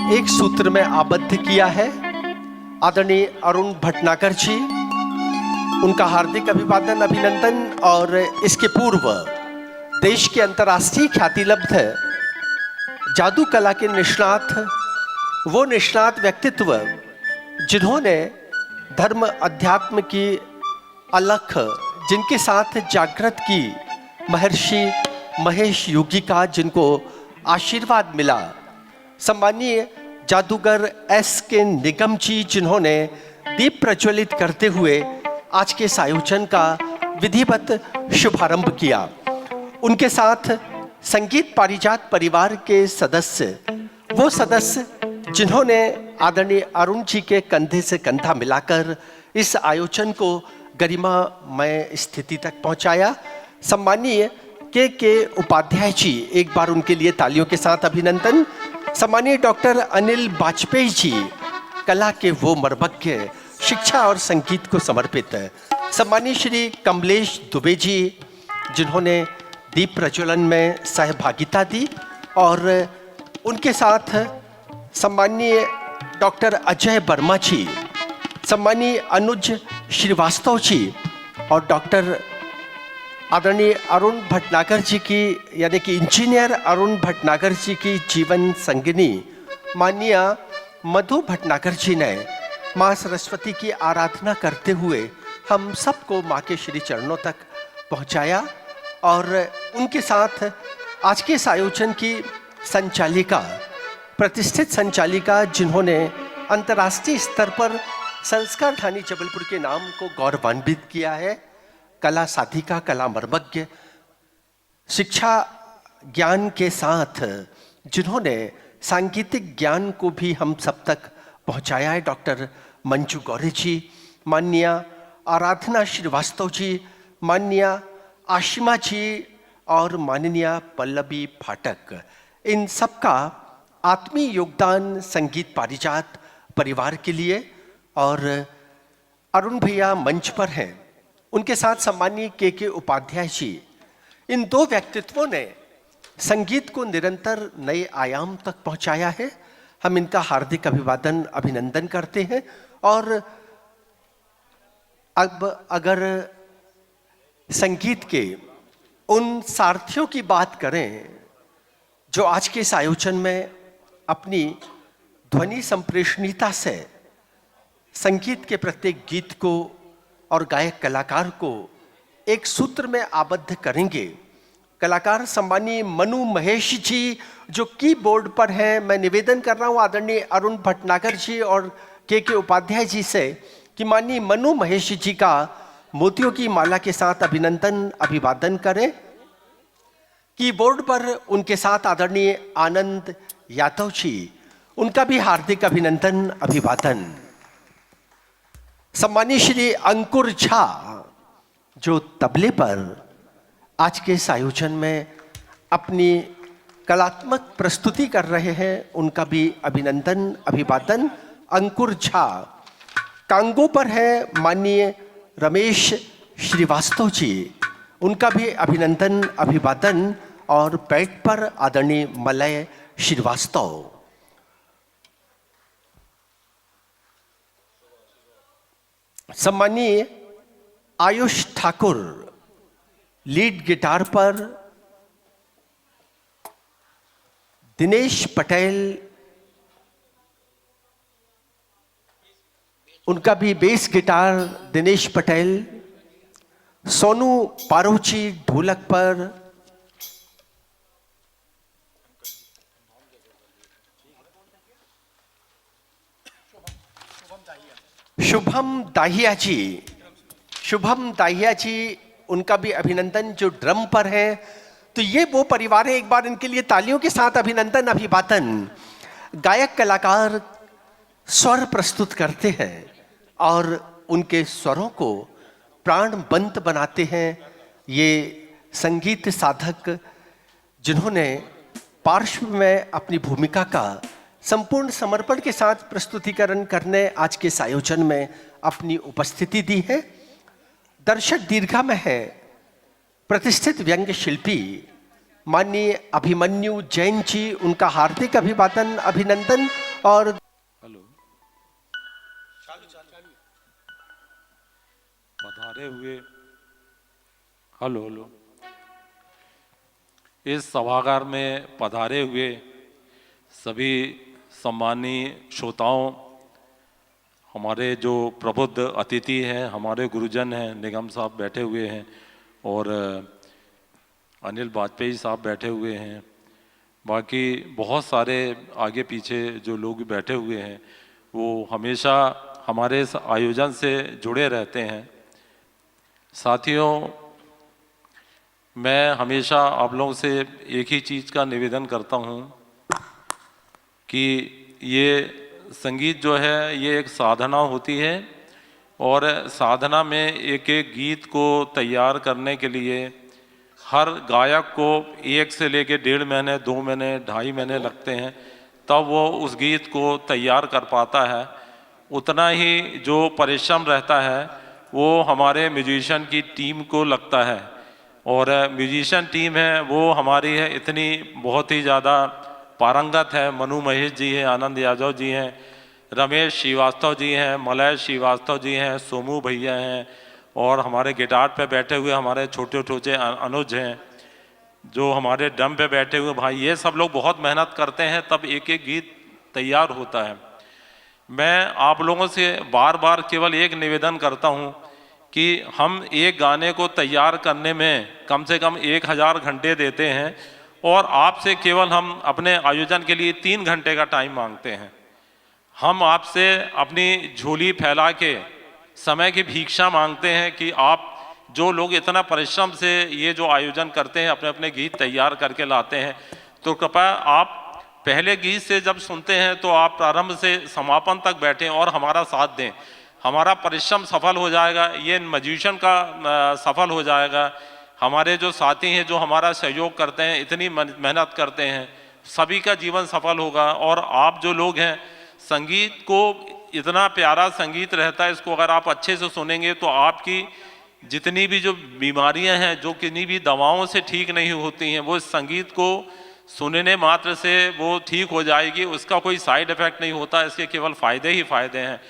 एक सूत्र में आबद्ध किया है। आदरणीय अरुण भटनागर जी, उनका हार्दिक अभिवादन अभिनंदन। और इसके पूर्व देश के अंतर्राष्ट्रीय ख्यातिलब्ध जादू कला के निष्णात, वो निष्णात व्यक्तित्व जिन्होंने धर्म अध्यात्म की अलख जिनके साथ जागृत की, महर्षि महेश योगी का जिनको आशीर्वाद मिला, सम्मानीय जादूगर S.K. निगम जी जिन्होंने दीप प्रज्वलित करते हुए आज के इस आयोजन का विधिवत शुभारंभ किया। उनके साथ संगीत पारिजात परिवार के सदस्य, वो सदस्य जिन्होंने आदरणीय अरुण जी के कंधे से कंधा मिलाकर इस आयोजन को गरिमामय स्थिति तक पहुंचाया। सम्मानीय के उपाध्याय जी, एक बार उनके लिए तालियों के साथ अभिनंदन। सम्मानीय डॉक्टर अनिल वाजपेयी जी, कला के वो मर्मज्ञ, शिक्षा और संगीत को समर्पित। सम्मानीय श्री कमलेश दुबे जी जिन्होंने दीप प्रज्वलन में सहभागिता दी, और उनके साथ सम्मानीय डॉक्टर अजय वर्मा जी, सम्मानीय अनुज श्रीवास्तव जी और डॉक्टर आदरणीय अरुण भटनागर जी की, यानी कि इंजीनियर अरुण भटनागर जी की जीवन संगिनी माननीय मधु भटनागर जी ने माँ सरस्वती की आराधना करते हुए हम सबको माँ के श्री चरणों तक पहुँचाया। और उनके साथ आज के इस आयोजन की संचालिका, प्रतिष्ठित संचालिका जिन्होंने अंतर्राष्ट्रीय स्तर पर संस्कार ढानी जबलपुर के नाम को गौरवान्वित किया है, कला साधिका, कला मर्मज्ञ, शिक्षा ज्ञान के साथ जिन्होंने सांगीतिक ज्ञान को भी हम सब तक पहुंचाया है, डॉक्टर मंजू गौरी जी, माननीय आराधना श्रीवास्तव जी, माननीय आशिमा जी और माननीय पल्लवी फाटक, इन सबका आत्मीय योगदान संगीत पारिजात परिवार के लिए। और अरुण भैया मंच पर हैं, उनके साथ सम्मानीय के उपाध्याय जी, इन दो व्यक्तित्वों ने संगीत को निरंतर नए आयाम तक पहुंचाया है। हम इनका हार्दिक अभिवादन अभिनंदन करते हैं। और अब अगर संगीत के उन सारथियों की बात करें जो आज के इस आयोजन में अपनी ध्वनि संप्रेषणीयता से संगीत के प्रत्येक गीत को और गायक कलाकार को एक सूत्र में आबद्ध करेंगे, कलाकार सम्मानीय मनु महेश जी जो कीबोर्ड पर हैं, मैं निवेदन कर रहा हूं आदरणीय अरुण भटनागर जी और के उपाध्याय जी से कि माननीय मनु महेश जी का मोतियों की माला के साथ अभिनंदन अभिवादन करें। कीबोर्ड पर उनके साथ आदरणीय आनंद यादव जी, उनका भी हार्दिक अभिनंदन अभिवादन। सम्मानीय श्री अंकुर झा जो तबले पर आज के इस आयोजन में अपनी कलात्मक प्रस्तुति कर रहे हैं, उनका भी अभिनंदन अभिवादन। अंकुर झा कांगो पर है माननीय रमेश श्रीवास्तव जी, उनका भी अभिनंदन अभिवादन। और पैड पर आदरणीय मलय श्रीवास्तव। सम्मानीय आयुष ठाकुर लीड गिटार पर, दिनेश पटेल, उनका भी बेस गिटार दिनेश पटेल, सोनू पारोची ढोलक पर, शुभम दाहिया जी, उनका भी अभिनंदन जो ड्रम पर है। तो ये वो परिवार है, एक बार इनके लिए तालियों के साथ अभिनंदन अभिवादन। गायक कलाकार स्वर प्रस्तुत करते हैं और उनके स्वरों को प्राणबंत बनाते हैं ये संगीत साधक जिन्होंने पार्श्व में अपनी भूमिका का संपूर्ण समर्पण के साथ प्रस्तुतिकरण करने आज के इस आयोजन में अपनी उपस्थिति दी है। दर्शक दीर्घा में है प्रतिष्ठित व्यंग्य शिल्पी माननीय अभिमन्यु जैन जी, उनका हार्दिक अभिवादन अभिनंदन। और हेलो पधारे हुए हेलो हेलो इस सभागार में पधारे हुए सभी सम्मानीय श्रोताओं, हमारे जो प्रबुद्ध अतिथि हैं, हमारे गुरुजन हैं, निगम साहब बैठे हुए हैं और अनिल वाजपेयी साहब बैठे हुए हैं, बाकी बहुत सारे आगे पीछे जो लोग बैठे हुए हैं वो हमेशा हमारे इस आयोजन से जुड़े रहते हैं। साथियों, मैं हमेशा आप लोगों से एक ही चीज़ का निवेदन करता हूँ कि ये संगीत जो है ये एक साधना होती है और साधना में एक एक गीत को तैयार करने के लिए हर गायक को 1 से लेकर 1.5 महीने, 2 महीने, 2.5 महीने लगते हैं, तब वो उस गीत को तैयार कर पाता है। उतना ही जो परिश्रम रहता है वो हमारे म्यूजिशियन की टीम को लगता है और म्यूजिशियन टीम है वो हमारी है इतनी बहुत ही ज़्यादा पारंगत है। मनु महेश जी हैं, आनंद यादव जी हैं, रमेश श्रीवास्तव जी हैं, मलय श्रीवास्तव जी हैं, सोमू भैया हैं और हमारे गिटार पे बैठे हुए हमारे छोटे छोटे अनुज हैं, जो हमारे ड्रम पे बैठे हुए भाई, ये सब लोग बहुत मेहनत करते हैं तब एक एक गीत तैयार होता है। मैं आप लोगों से बार बार केवल एक निवेदन करता हूँ कि हम एक गाने को तैयार करने में कम से कम 1000 घंटे देते हैं और आपसे केवल हम अपने आयोजन के लिए 3 घंटे का टाइम मांगते हैं। हम आपसे अपनी झोली फैला के समय की भिक्षा मांगते हैं कि आप जो लोग इतना परिश्रम से ये जो आयोजन करते हैं, अपने अपने गीत तैयार करके लाते हैं, तो कृपया आप पहले गीत से जब सुनते हैं तो आप प्रारंभ से समापन तक बैठें और हमारा साथ दें। हमारा परिश्रम सफल हो जाएगा, ये म्यूजिशियन का सफल हो जाएगा। हमारे जो साथी हैं जो हमारा सहयोग करते हैं, इतनी मेहनत करते हैं, सभी का जीवन सफल होगा। और आप जो लोग हैं, संगीत को इतना प्यारा संगीत रहता है, इसको अगर आप अच्छे से सुनेंगे तो आपकी जितनी भी जो बीमारियां हैं, जो किन्हीं भी दवाओं से ठीक नहीं होती हैं, वो इस संगीत को सुनने मात्र से वो ठीक हो जाएगी। उसका कोई साइड इफेक्ट नहीं होता, इसके केवल फ़ायदे ही फ़ायदे हैं।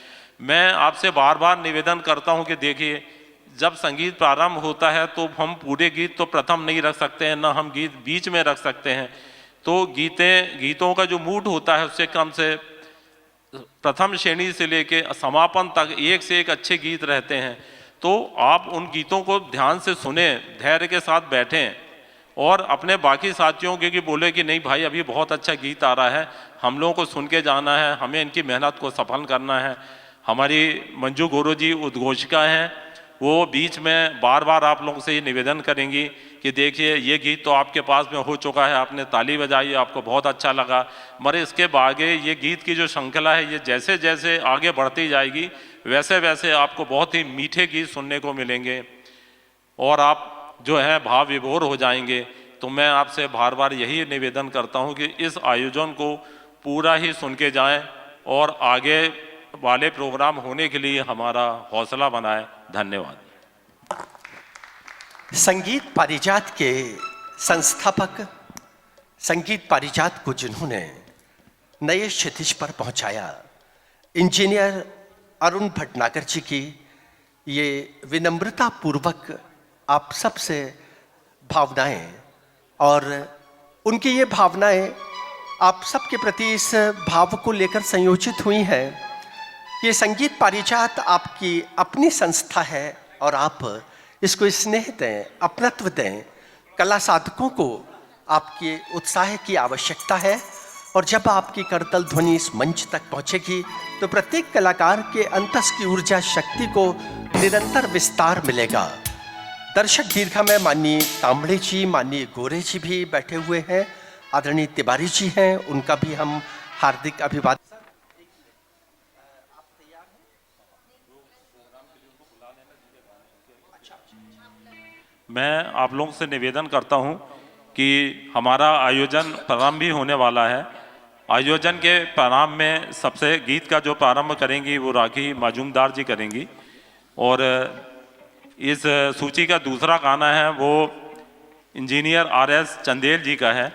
मैं आपसे बार बार निवेदन करता हूं कि देखिए, जब संगीत प्रारंभ होता है तो हम पूरे गीत तो प्रथम नहीं रख सकते हैं, ना हम गीत बीच में रख सकते हैं। तो गीतों का जो मूड होता है उससे कम से प्रथम श्रेणी से लेके समापन तक एक से एक अच्छे गीत रहते हैं। तो आप उन गीतों को ध्यान से सुने, धैर्य के साथ बैठें और अपने बाकी साथियों के कि बोले कि नहीं भाई अभी बहुत अच्छा गीत आ रहा है, हम लोगों को सुन के जाना है, हमें इनकी मेहनत को सफल करना है। हमारी मंजू गुरु जी उद्घोषिका हैं, वो बीच में बार बार आप लोगों से ये निवेदन करेंगी कि देखिए ये गीत तो आपके पास में हो चुका है, आपने ताली बजाई, आपको बहुत अच्छा लगा, मगर इसके आगे ये गीत की जो श्रृंखला है ये जैसे जैसे आगे बढ़ती जाएगी वैसे वैसे आपको बहुत ही मीठे गीत सुनने को मिलेंगे और आप जो है भाव विभोर हो जाएंगे। तो मैं आपसे बार बार यही निवेदन करता हूँ कि इस आयोजन को पूरा ही सुन के जाएँ और आगे वाले प्रोग्राम होने के लिए हमारा हौसला बनाए। धन्यवाद। संगीत पारिजात के संस्थापक, संगीत पारिजात को जिन्होंने नए क्षितिज पर पहुंचाया, इंजीनियर अरुण भटनागर जी की ये विनम्रता पूर्वक आप सबसे भावनाएं और उनकी ये भावनाएं आप सबके प्रति इस भाव को लेकर संयोजित हुई हैं। ये संगीत पारिजात आपकी अपनी संस्था है और आप इसको स्नेह दें, अपनत्व दें। कला साधकों को आपके उत्साह की आवश्यकता है और जब आपकी करतल ध्वनि इस मंच तक पहुंचेगी तो प्रत्येक कलाकार के अंतस की ऊर्जा शक्ति को निरंतर विस्तार मिलेगा। दर्शक दीर्घा में माननीय तांबड़े जी, माननीय गोरे जी भी बैठे हुए हैं, आदरणीय तिवारी जी हैं, उनका भी हम हार्दिक अभिवादन। मैं आप लोगों से निवेदन करता हूं कि हमारा आयोजन प्रारंभ भी होने वाला है। आयोजन के प्रारंभ में सबसे गीत का जो प्रारंभ करेंगी वो राखी माजूमदार जी करेंगी और इस सूची का दूसरा गाना है वो इंजीनियर RS चंदेल जी का है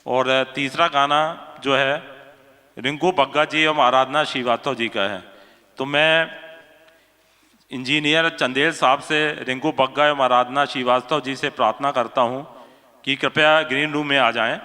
और तीसरा गाना जो है रिंकू बग्गा जी एवं आराधना श्रीवास्तव जी का है। तो मैं इंजीनियर चंदेल साहब से रिंकू बग्गा एवं आराधना श्रीवास्तव जी से प्रार्थना करता हूं कि कृपया ग्रीन रूम में आ जाएं।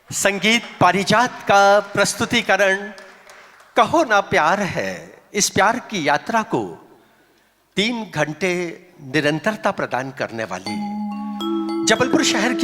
संगीत पारिजात का प्रस्तुतिकरण कहो ना प्यार है। इस प्यार की यात्रा को 3 घंटे निरंतरता प्रदान करने वाली जबलपुर शहर की